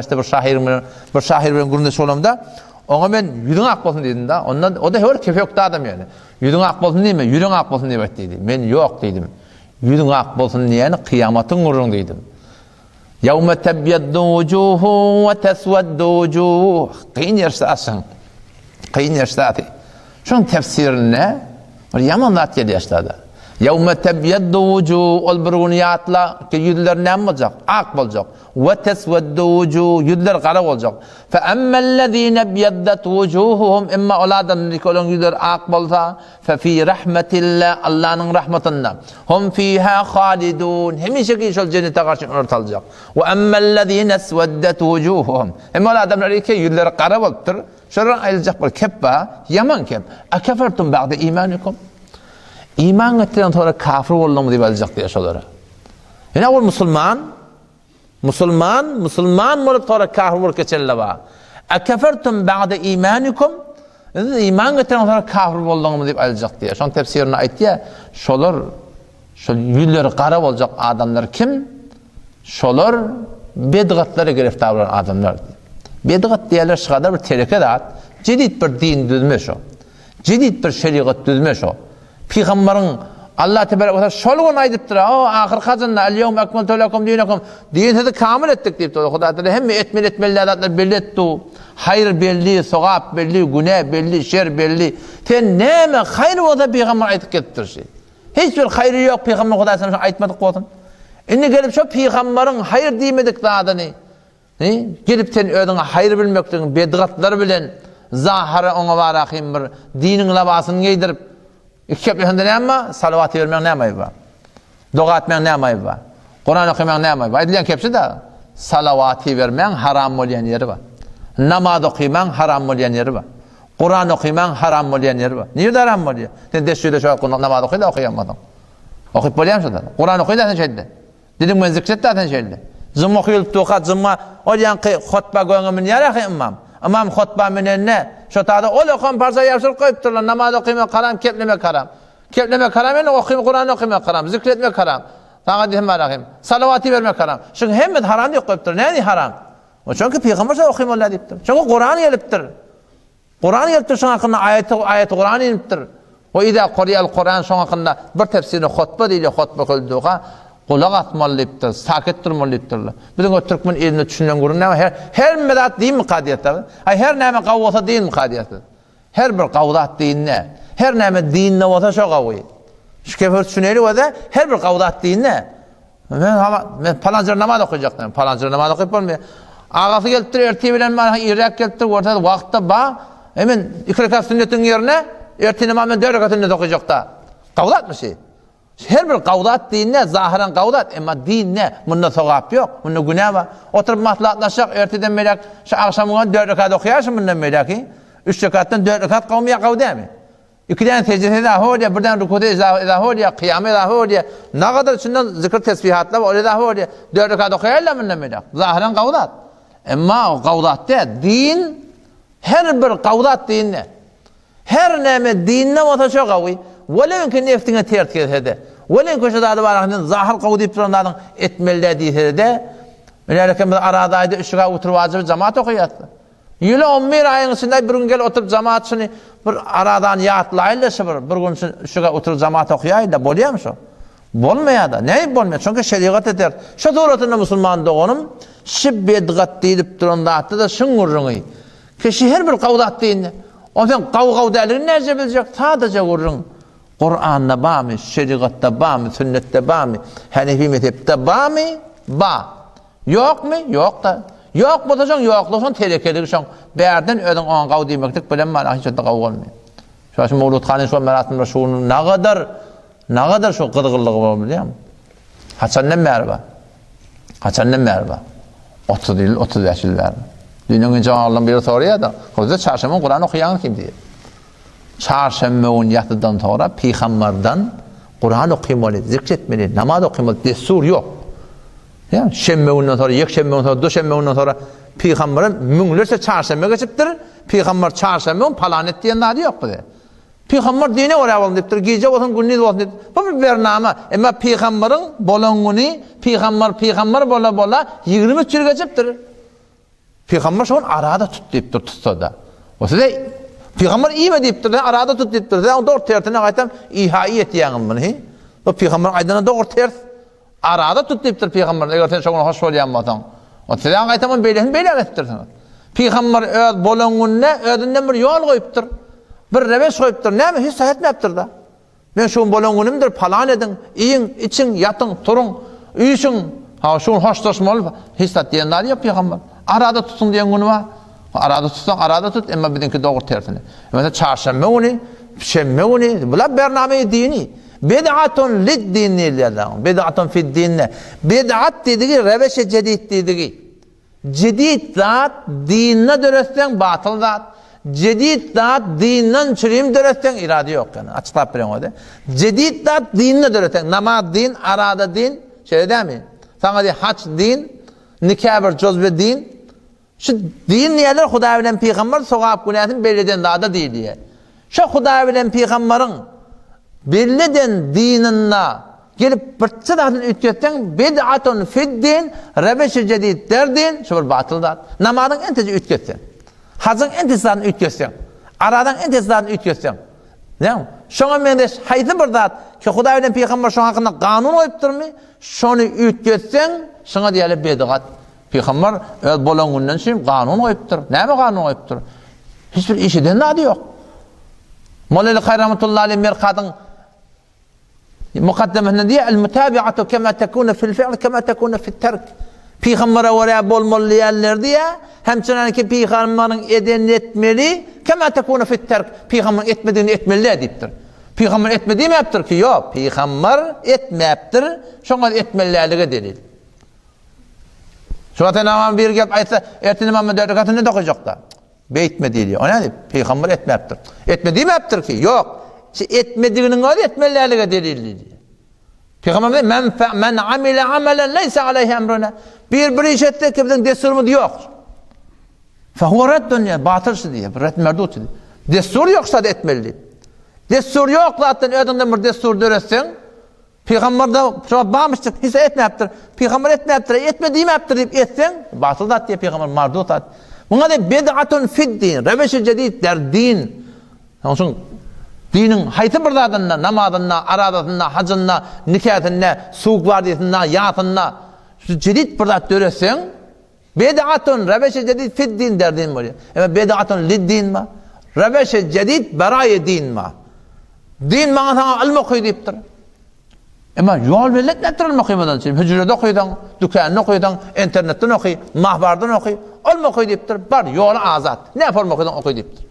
İşte bir şahir bilen gurunda şolamda ona men yüzüň ak bolsun dedim da. Ondan o da her kefekde adam yani. Yüzüň ak bolsun diýme, yüreň ak bolsun diýip dedi. Men ýok dedim. Yüzüň ak bolsun diýeni kıyamatyň gurrun dedim. Yawma tabyaddu wujuhu we taswaddu wujuh. Qyyn ýersasyň. Qyyn ýersady. Şoň tefsirine bir ýaman zat gelýärdi. Yawma tabyaddu wujuh ol bir günyatla ki yüzler näme boljak? Ak boljak. Ve tesveddu wujuh yüzler gara boljak. Fa emmellezine biyaddat wujuhuhum imma oladan nikolon yüzler ak bolsa fa fi rahmetillah Allah'ın rahmetinde. Hum fiha halidun. Hemişeki şol cennete karşı ortalyjak. Ve emmellezine esveddat wujuhuhum. Imma adamlar ki yüzler gara bolupdyr. Şoran aýyljak bir kep ba, yaman kep. Akafertum ba'de imanikum. İman ettikten sonra kafir bolmaly diýip aýyljak diýär şolara. Ene ol Müslüman bolup sonra kafir bolup geçerler ba. Akafertum ba'de imanikum. İman ettikten sonra kafir bolmaly diýip aýyljak diýär. Şoň tefsirini aýtdy. Şolar şol ýüzleri gara boljak adamlar kim? Şolar bedgatlary gereftar bolan adamlar. Bedgat diýerler şeýle bir tereke zat, jedid bir din düzme şo. Jedid bir şeriat düzme şo. Peygamberin Allah tebarek ve teala şolgun aýdypdyr. O ahir kazanna al-yawma akmaltu lakum dinakum. Dinini kamil etdik diýip Huda Teala hemme etmeli adatlar belli etdi. Hayır belli, sowap belli, günah belli, şer belli. Ten näme hayır bolsa peygamber aýdyp ketdir şey. Hiç bir hayrı yok peygamber Huda Teala aýtmadyk bolsun. Indi gelip şo peygamberin hayır diýmedik zadyny. Gelip sen ödüňe hayır bilmekdiň bedgatlar bilen zahara oňa barakyň bir diniň labasyny giydirip İki yapıhında ne ama? Salavat vermek ne amayı var? Dua etmek ne amayı var? Kur'an okumak ne amayı var? Edilen kepsi de salavatı vermek haram olayan yeri var. Namaz okumak haram olayan yeri var. Kur'an okumak haram olayan yeri var. Niye de haram oluyor? Sen de şöyle namaz okuyu da okuyamadın. Okuyup bolýar şoda. Kur'an okuyu da sen şeýle. Dedim men zikret da sen şeýle. Zımma okuyup tokat zımma olayan hutba goňumy ýara imam. Imam hutba menen ne? Şotada ol okan parça ýaşyr goýupdyrlar. Namaz okumak haram, keplemek haram. Keplemek haram, ene okumak Kur'an okumak haram, zikretmek haram. Taňa diýim barahym. Salawaty bermek haram. Şoň hemme haram diýip goýupdyr. Näme haram? O çünkü peygamber okumalar diýipdir. Çünkü Kur'an gelipdir. Kur'an gelipdir şoň hakynda ayet Kur'an gelipdir. O ida Qur'an Kur'an şoň hakynda bir tefsirini hutba diýilýär, hutba kıldyga kulak atmaly diýipdir, sakit durmaly diýipdir. Bizim Türkmen elinde düşünen gurun näme her medat diýim qadiýatda. Her näme gawwata diýim qadiýatda. Her bir gawdat diýinne, her näme diýinne bolsa şo gawy. Şu kefer düşüneli we her bir gawdat diýinne. Men palanjy namaz okujakdym. Palanjy namaz okup bolmaýar. Agasy gelipdir, erti bilen men Irak gelipdir, ortada wagtda ba. Hemen 2 rekat sünnetiň ýerine erti namaz men 4 rekat sünnet okujakda. Gawdatmy şey? Her bir gawdat dinne zahiren gawdat ama dinne bunda sowap yok, bunda günah var. Oturup maslahatlaşak erteden melek şu akşamdan 4 rekat okuyarsın bundan meleki. 3 rekattan 4 rekat kavmiye kavdami. 2'den secdede hodiya, birden rükûde hodiya, kıyame hodiya. Ne kadar içinden zikir tesbihatla orada hodiya 4 rekat okuyarlar bundan melek. Zahiren gawdat. Ama gawdat de din her bir gawdat dinne. Her näme dinne wata çok gawy. Wala mümkin neftine tert gelse wala köşede baranyň zahir gawy diýip duranlaryň etmeli diýse meleken bir aradayda üçüge oturup wajyp jamaat okuýatdy. Ýöle 11 aýyň içinde bir gün gel oturup jamaat şunu bir aradan ýatlaýla bir gün üçüge oturup jamaat okuýaýla bolýarmy şo? Bolmaýar da. Näme bolmaýar? Çünki şeriat eder. Şo dowlatynda musulman doganym şi bedgat diýip duranlardy da şuň gurruňy. Kişi her bir gawdat diýinde. O sen gawgawdalygyny näze biljek? Sadece gurruň. Kur'an'da ba mı, şeriatta ba mı, sünnette ba mı, Hanefi mezhepte ba mı? Ba. Yok mu? Yok da. Yok bolsaň ýoklugyň terekelik şoň. Bärden ödüň on gaw diýmekdik bilen mana hiç de gaw bolmaýar. Şoň Mawlud Hanyň şo merasimde şunu nagadar şo gyzgynlygy bar bilýärmi? Haçandan bäri 30 ýyl 30 ýaşylar. Dünýäň jaňalaryndan biri soraýar da, "Hoza çarşamba Kur'an okuyan kim?" diýär. Çarşamba ýatydan sonra peygamberden Kur'an okumaly, zikretmeli, namaz okumaly destur yok. Ya şemme ondan sonra, yekşemme ondan sonra, döşemme ondan sonra peygamberin müňlerçe çarşamba geçipdir. Peygamber çarşamba palan etdiýen nady yok bu. Peygamber dine ora boldy diýipdir. Gece bolsun, gündüz bolsun diýip. Bu bir bernama. Emma peygamberin bolanyny peygamber bola 23 ýyl geçipdir. Peygamber şoň arada tut diýipdir tutsa. O size Peygamber iyime diýipdir, arada tut diýipdir. Sen dogry tertine gaýtam, ihai etýäňim muny. O Peygamber aýdana dogry tert arada tut diýipdir Peygamber. Eger sen şoňa hoş bolýan bolsaň, o size gaýtam beýlesin beýle etdirsin. Peygamber öz bolanyny özünden bir ýol goýupdyr. Bir rebeş goýupdyr. Näme hiç etmepdir da. Men şoň bolanyňymdyr, palan edin, iýin, içiň, ýatyň, turuň, üýsüň, ha şoň hoşlaşmaly hiç diýenler ýok Peygamber. Arada tutun diýen güni var. Arada tutsan arada tut, emma bizinki dogry tersine. Mesela çarşamba güni, şemme güni, bular bername dini. Bid'atun lid-din diýerler. Bid'atun fid-din. Bid'at dediği reveşe cedid dediği. Cedid zat dinne döresten batıl zat. Cedid zat dinden çürüm döresten irade yok yani. Açıklap berem o da. Cedid zat dinne döresten namaz din, arada din, şey değil mi? Sana diye hac din, nikah bir cozbe din. Şu din niyeler Huda bilen Peygamber sogap günahını belirden daha da değil diye. Şu Huda bilen Peygamberin belirden dinine gelip birçi dağıtın ütketten bid'atun fiddin rebeşi cedid derdin şu bir batıldat. Namazın en tezi ütketsen. Hacın en tezidini ütketsen. Aradan en tezidini ütketsen. Değil mi? Şoňa mende haýsy bir zat ki Huda bilen Peygamber şoň hakynda kanun goýupdyrmy? Şonu ütketsen şoňa diýerler bid'at. Peygamber öz bolan günden şeýle kanun goýupdyr. Näme kanun goýupdyr? Hiçbir işiden nady ýok. Mollaly Hayramatullah alayhi merkadyň mukaddemesinde diye el-mutabi'atu kema tekunu fil fi'l kema tekunu fit terk. Peygambere wara bolmaly diýerler diye hemçinin ki peygamberin eden etmeli kema tekunu fit terk. Peygamber etmediğini etmeli diýipdir. Peygamber etmediği mi yaptır ki? Yok. Peygamber etmeyipdir. Şoňa etmeliligi delil. Şuwata namam bir gep aýtsa, ertini Muhammed dörtükatyny dokujak da. Beýtme diýilýär. O näde? Peygamber etmeyipdir. Etmediği mi yaptır ki? Yok. Etmediğinin öyle etmeliliğe delildi. Peygamber men amile amelen leysa aleyhi emruna. Bir iş etti ki bizim desturumuz yok. Fehuve reddun ya, batılsı diye, redd merdut diye. Destur yoksa da etmeli. Destur yok zaten ödünden bir destur döresin. Peygamber de bağmıştık, hiç etmeyiptir. Peygamber etmeyiptir, etmediğimi yaptır deyip etsen, batıl zat diye Peygamber mardut at. Buna da bid'atun fiddin, rebeşi cedid der din. Onun dinin haýsy bir zadyna, namazyna, aradatyna, hacyna, nikahyna, suwuk wardysyna, ýatyna şu cedid bir zat döreseň, bid'atun rebeşi cedid fiddin der din bolýar. Ama bid'atun lid-din ma? Rebeşi cedid beraye din ma? Din maňa sana ilm okuy diýipdir. Ama yol bellet nätir okuýmadan çyn, hüjrede okuýdan, dükanyda okuýdan, internetden okuy, mahbardan okuy, ilm okuy diýipdir. Bar yol azat. Ne forma okuýdan okuy diýipdir.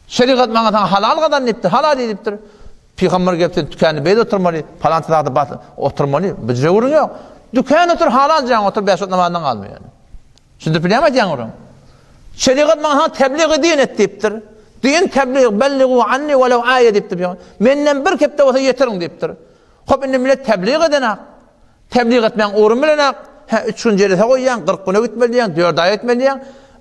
Şeriat maňa taň halal gadan diýipdir, halal diýipdir. Peygamber gepdi dükanyda beýle oturmaly, palanty dagda bat oturmaly, bijre urun ýok. Dükanyda otur halal jaň otur, beş wagt namazdan galmaýar. Şunda bilýärmi jaňurun? Şeriat maňa tebliğ din et diýipdir. Din tebliğ belligu anni walaw aýa diýipdir. Menden bir kepde bolsa ýetirin diýipdir. Hop indi millet tebliğ edenak. Tebliğ etmeň urun bilenak. 3 gün jerde goýýan, 40 güne gitmelýän, 4 aý etmelýän.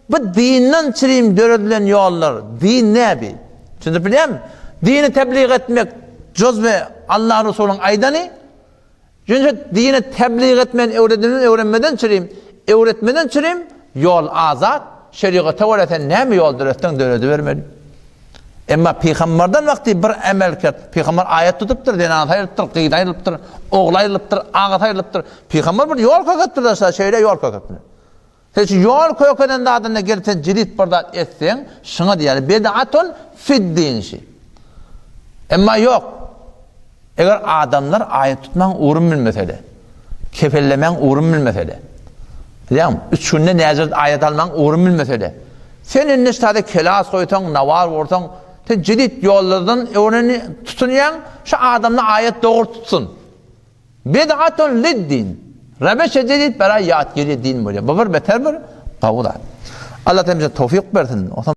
Bu dinden çirim döredilen yollar, din näbi? Şunu bilýärmi? Dini tebliğ etmek cozbe Allah Resulüň aýdany. Çünki dini tebliğ etmen öwrenmeden çirim, öwretmeden çirim yol azat, şeriata welaten näme ýoldur etden döredi bermeli. Emma Peygamberden wagty bir emel kert. Peygamber ayet tutupdyr, denan aýrypdyr, gyýda aýrypdyr, ogly aýrypdyr, agat aýrypdyr. Peygamber bir yol koyupdyr da şeýle yol koyupdyr. Hiç yol koyup da adına gelip sen cedid bir zat etsen, şuna diýär bid'atun fiddin şi. Emma yok. Eger adamlar ayet tutmaň urun bilmesede, kefellemeň urun bilmesede. Diýäm, 3 günde näzir ayet almaň urun bilmesede. Sen indi şeýle kelas goýtaň, nawar gortaň, sen cedid ýollardan öwreni tutunýan, şu adamlar ayet dogry tutsun. Bid'atun lid-din. Rebeşe cedid bera yat geri din bolýar. Bu bir beter bir gawda. Allah temize tawfik bersin.